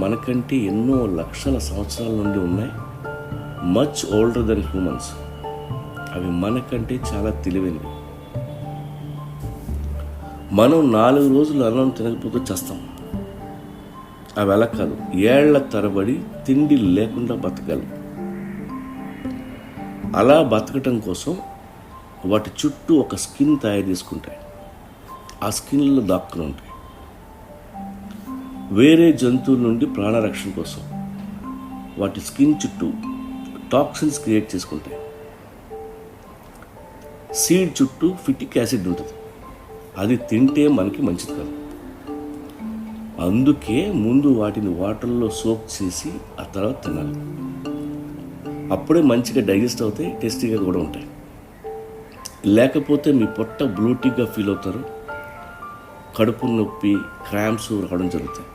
మనకంటే ఎన్నో లక్షల సంవత్సరాల నుండి ఉన్నాయి. Much older than humans. అవి మనకంటే చాలా తెలివైనవి. మనం 4 రోజులు అన్నం తినకపోతే చేస్తాం. అవి అలా కాదు, ఏళ్ల తరబడి తిండి లేకుండా బతకాలి. అలా బతకటం కోసం వాటి చుట్టూ ఒక స్కిన్ తయారు చేసుకుంటాయి. ఆ స్కిన్లో దాక్కుని ఉంటాయి. వేరే జంతువుల నుండి ప్రాణరక్షణ కోసం వాటి స్కిన్ చుట్టూ టాక్సిన్స్ క్రియేట్ చేసుకుంటాయి. సీడ్ చుట్టూ ఫిటిక్ యాసిడ్ ఉంటుంది. అది తింటే మనకి మంచిది కాదు. అందుకే ముందు వాటిని వాటర్లో సోక్ చేసి ఆ తర్వాత తినాలి. అప్పుడే మంచిగా డైజెస్ట్ అవుతాయి, టేస్టీగా కూడా ఉంటాయి. లేకపోతే మీ పొట్ట బ్లూటీగా ఫీల్ అవుతారు, కడుపు నొప్పి, క్రాంప్స్ రావడం జరుగుతాయి.